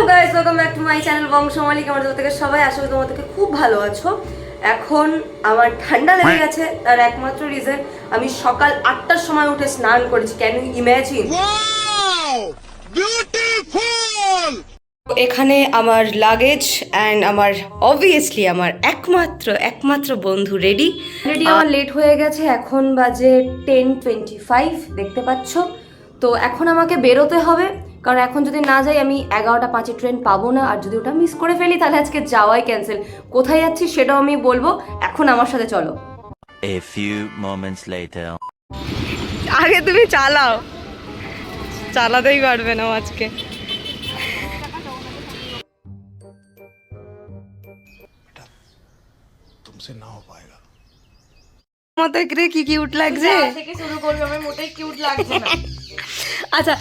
Guys, welcome back to my channel Bongshomalik. আমার থেকে সবাই আশা করি তোমাদের খুব ভালো আছো। এখন আমার ঠান্ডা লেগে গেছে, তার একমাত্র রিজন আমি সকাল 8টার সময় উঠে স্নান করেছি। Can you imagine? এখানে আমার লাগেজ অ্যান্ড আমার অবভিয়াসলি আমার একমাত্র বন্ধু রেডি। আমার লেট হয়ে গেছে, এখন বাজে 10:25 দেখতে পাচ্ছ। তো এখন আমাকে বেরোতে হবে, কারণ এখন যদি না যাই আমি 11:05 ট্রেন পাবো না, আর যদি ওটা মিস করে ফেলি তাহলে আজকে যাওয়াই ক্যান্সেল। কোথায় যাচ্ছি সেটাও আমি বলবো, এখন আমার সাথে চলো। A few moments later. আগে তুমি চালাতেই পারবে না আজকে। तुमसे ना हो पाएगा। মতো কি কিউট লাগছে। থেকে শুরু করবে, আমি মোটেই কিউট লাগছে না। আচ্ছা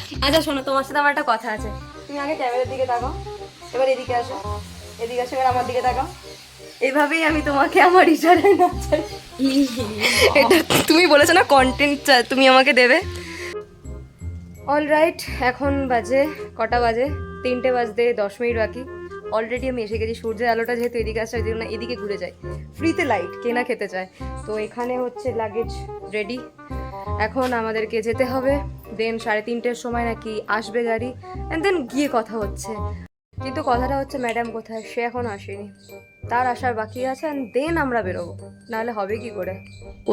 শোনো, তোমার সাথে আমার একটা কথা আছে। তুমি আগে ক্যামেরার দিকে তাকাও, এবার এদিকে আসো, এবার আমার দিকে তাকাও। এভাবেই আমি তোমাকে আমার ইশারায় নাচাই। এটা তুমি বলেছো না কন্টেন্ট তুমি আমাকে দেবে। অলরাইট, এখন বাজে কটা বাজে? 3টে বাজতে 10 মিনিট বাকি। অলরেডি আমি এসে গেছি। সূর্যের আলোটা যেহেতু এদিকে আসছে, ওই জন্য এদিকে ঘুরে যাই। ফ্রিতে লাইট কেনা খেতে চায়। তো এখানে হচ্ছে লাগেজ রেডি, এখন আমাদেরকে যেতে হবে। দেন 3:30-এর সময় নাকি আসবে গাড়ি, অ্যান্ড দেন গিয়ে কথা হচ্ছে। কিন্তু কথাটা হচ্ছে ম্যাডাম কোথায়, সে এখন আসেনি, তার আসার বাকি আছে। অ্যান্ড দেন আমরা বেরোবো, নাহলে হবে কি করে?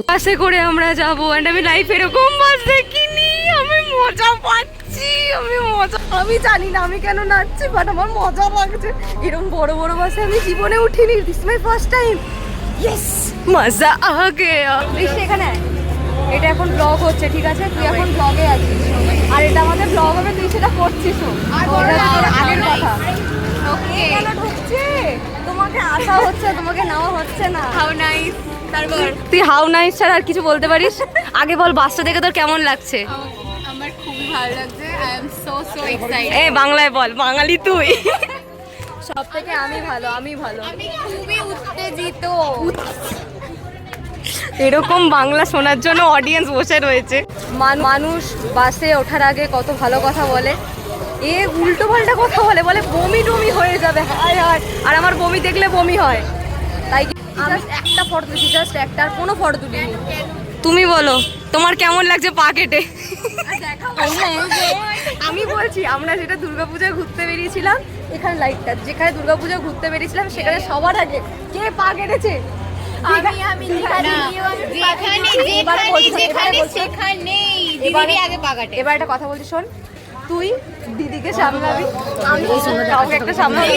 বাসে করে আমরা যাবো, অ্যান্ড আমি লাইফ এরকম বাস দেখিনি। আমি মজা পাচ্ছি, আমি জানি না আমি কেন নাচছি, বাট আমার মজা লাগছে। এরকম বড় বড় বাসে আমি জীবনে উঠিনি, this my first time. Yes, মজা আ গয়া। এখানে এটা এখন ব্লগ হচ্ছে, ঠিক আছে? তুই এখন ব্লগে আছিস, আর এটা আমাদের ব্লগ হবে, তুই সেটা করছিস। আগের কথা। ওকে, ঢুকছে, তোমাকে আসা হচ্ছে, তোমাকে নেওয়া হচ্ছে না। How nice. তারপর তুই হাউ নাইস ছাড়া আর কিছু বলতে পারিস? আগে বল, বাসটা দেখে তোর কেমন লাগছে? আমার খুবই ভালো লাগছে। I am so excited. এ বাংলায় বল, বাঙালি তুই। সব থেকে আমি ভালো। আমি খুবই উত্তেজিত। এরকম বাংলা শোনার জন্য অডিয়েন্স বসে রয়েছে। মানুষ বাসে ওঠার আগে কত ভালো কথা বলে, এ উল্টো পাল্টা কথা বলে বমি টমি হয়ে যাবে, হায় হায়। আর আমার বমি দেখলে বমি হয়, তাই আমি একটা ফটো তুলছি, জাস্ট একটা, আর কোনো ফটো তুলিনি। তুমি বলো তোমার কেমন লাগছে পা কেটে? আমি বলছি, আমরা যেটা দুর্গাপূজায় ঘুরতে বেরিয়েছিলাম, এখানে লাইটটা, যেখানে দুর্গাপূজায় ঘুরতে বেরিয়েছিলাম সেখানে সবার আগে কে পা কেটেছে? আমি দিদি আগে পাকাটে। এবার একটা কথা বলছি, শোন, তুই দিদিকে সামলাবি, আমি কাউকে একটা সামলাবি।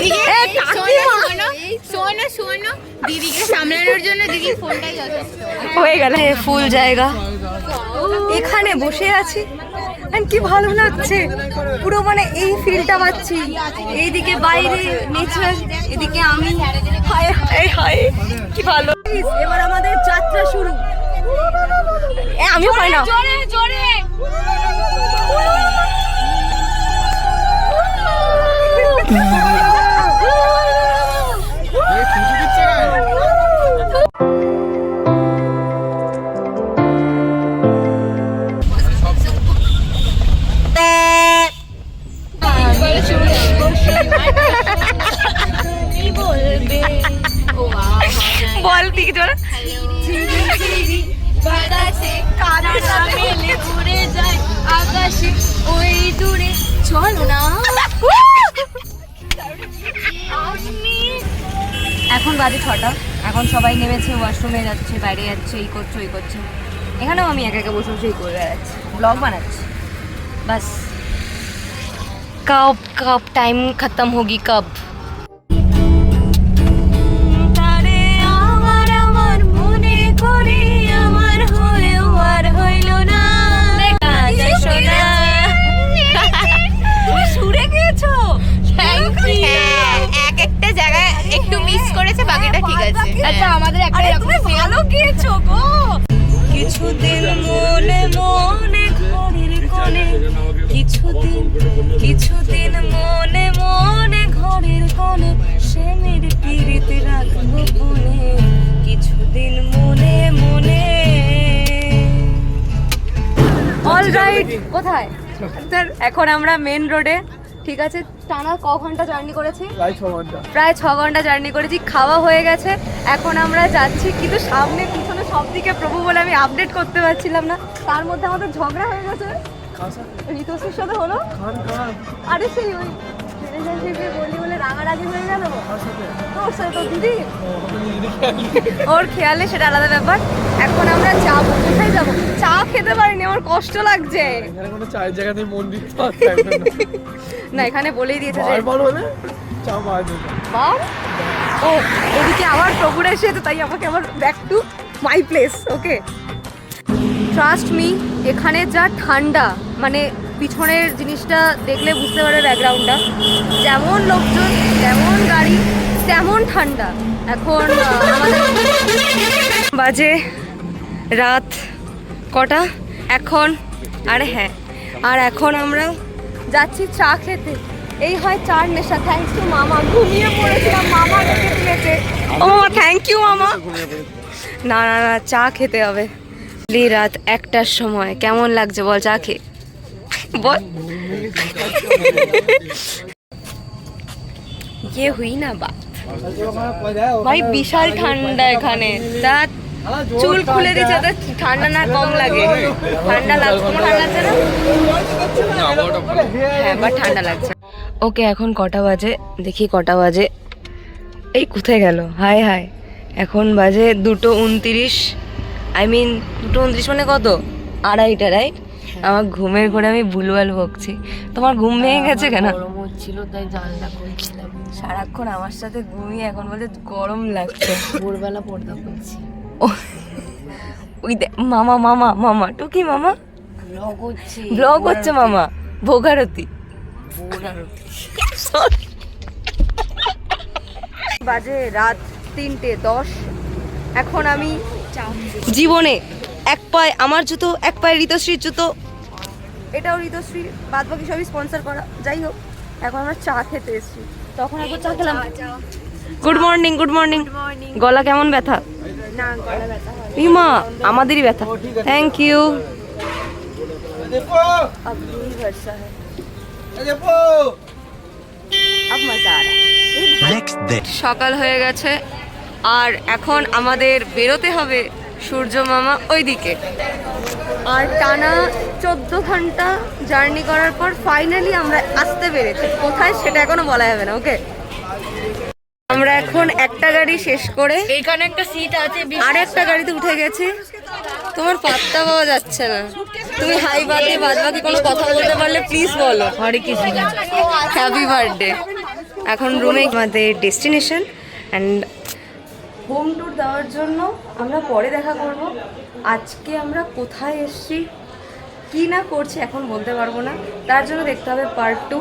শোনো, দিদিকে সামলানোর জন্য দিদির ফোনটাই যথেষ্ট। হয়ে গেল ফুল জায়গা, এখানে বসে আছি, কি ভালো লাগছে পুরো, মানে এই ফিলটা পাচ্ছি। এইদিকে বাইরে নেচার, এদিকে আমি, হায় হায় হায় কি ভালো। এবার আমাদের যাত্রা শুরু। আমিও পাই না। জোরে বল ঠিক জোরে। বাতাসে কাঁটা মেলে উড়ে যায় আকাশে, ওই দূরে চলো না। এখন বাজে 6টা, এখন সবাই নেমেছে, ওয়াশরুমে যাচ্ছে, বাইরে যাচ্ছে, এই করছে ওই করছে। এখানেও আমি একা একা বসে বসে করে বেড়াচ্ছি, ব্লগ বানাচ্ছি। বাস কব টাইম খতম হোগি কব। একটা জায়গায় একটু মিস করেছে, বাকিটা ঠিক আছে। আচ্ছা, আমাদের একটা তুমি ভালো গিয়েছো গো। কিছুদিন মনে মনে ঘরের কোণে, কিছুদিন মনে মনে ঘরের কোণে, শ্যামের পীড়িত রাখবো কোণে, কিছুদিন মনে মনে। অলরাইট, কোথায়? এখন আমরা মেন রোডে, ঠিক আছে, টানা ক ঘন্টা জার্নি করেছি? প্রায় 6 ঘন্টা। প্রায় 6 ঘন্টা জার্নি করেছি, খাওয়া হয়ে গেছে, এখন আমরা যাচ্ছি, কিন্তু সামনে পিছনে সব দিকে প্রভু বলে আমি আপডেট করতে পারছিলাম না। তার মধ্যে আমাদের ঝগড়া হয়ে গেছে ঋতুশ্রীর সাথে হলো। আরে সেই ওই রিলেশনশিপে বলি বলে রাগারাগি হয়ে গেল। তোর সাথে তো দিদি, ওর খেয়ালে সেটা আলাদা ব্যাপার। এখন আমরা যাবো, কোথায় যাবো? চা খেতে পারিনি, আমার কষ্ট লাগছে। এখানে কোনো চায়ের জায়গা নেই, মন্দির তো আছে না, এখানে বলেই দিয়েছে যে বারবার হলে চা পাওয়া যায় না। বার ও এদিকে আবার প্রভুরা এসেছে, তাই আমাকে আবার back to my place. Okay, trust me, এখানে যা ঠান্ডা, মানে পিছনের জিনিসটা দেখলে বুঝতে পারে, ব্যাকগ্রাউন্ডটা যেমন লোকজন তেমন গাড়ি তেমন ঠান্ডা। এখন আমাদের বাজে রাত কটা এখন? আরে হ্যাঁ, আর এখন আমরা যাচ্ছি চা খেতে। এই হয় চার নেশা। থ্যাংকস টু মামা, ঘুমিয়ে পড়েছিলাম, মামা রেখে দিয়েছে। ও মামা, থ্যাংক ইউ মামা। না না না, চা খেতে হবে। রাত 1টার সময় কেমন লাগছে বল চা খেয়ে? বল। ये हुई ना बात ভাই, বিশাল ঠান্ডা এখানে। তা চুল খুলে দিচ্ছে, তো ঠান্ডা না কম লাগে? ঠান্ডা লাগছে? কোনো ঠান্ডা লাগছে না? হ্যাঁ, বাট ঠান্ডা লাগছে। ওকে, এখন কটা বাজে দেখি, কটা বাজে? এই কোথায় গেল? হাই হাই, এখন বাজে 2:29। আই মিন 2:29 মানে কত? 2:30টা, রাইট? আমার ঘুমের ঘরে আমি ভুলভাল বকছি। তোমার ঘুম ভেঙে গেছে কেন? গরম হচ্ছিল তাই জানলা খুলছিলাম। সারাক্ষণ আমার সাথে ঘুমিয়ে এখন বলতে গরম লাগছে। ভোরবেলা পর্দা খুলছি। ও, ওই মামা মামা মামা টুকি মামা ব্লগ হচ্ছে, ব্লগ হচ্ছে মামা, ভোগারতি। বাজে রাত 3:10। এখন আমি জীবনে এক পায়ে আমার জুতো, এক পায়ে ঋতুশ্রীর জুতো, এটাও ঋতুশ্রী, বাদ বাকি সবই স্পন্সর করা। যাই হোক, এখন আমরা চা খেতে এসেছি, তখন একবার চা খেলাম। Good morning, good morning. গলা কেমন ব্যথা? না, গলা ব্যথা হয়। ইমা, আমাদেরই ব্যথা। Thank you. Next day. সকাল হয়ে গেছে, আর এখন আমাদের বেরোতে হবে সূর্য মামা ওইদিকে। আর টানা 14 ঘন্টা জার্নি করার পর ফাইনালি আমরা আসতে পেরেছি। কোথায় সেটা এখনো বলা যাবে না। ওকে, আমরা এখন একটা গাড়ি শেষ করে এখানে একটা সিট আছে, আর একটা গাড়িতে উঠে গেছি। তোমার পাত্তা পাওয়া যাচ্ছে না। তুমি হাই বাদে বাদ বাকি কোনো কথা বলতে পারলে প্লিজ বলো। হরে কৃষ্ণ। Happy birthday. এখন রুমে আমাদের ডেস্টিনেশন অ্যান্ড হোম ট্যুর দেওয়ার জন্য আমরা পরে দেখা করব। আজকে আমরা কোথায় এসেছি, কি না করছি এখন বলতে পারবো না, তার জন্য দেখতে হবে পার্ট 2,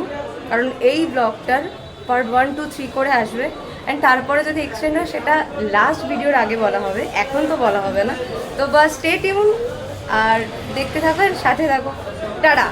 কারণ এই ব্লগটার পার্ট 1, 2, 3 করে আসবে। অ্যান্ড তারপরে যদি এক্সটেন্ড হয় সেটা লাস্ট ভিডিওর আগে বলা হবে, এখন তো বলা হবে না। তো বাস স্টে টিউন আর দেখতে থাকো, সাথে থাকো। টাটা।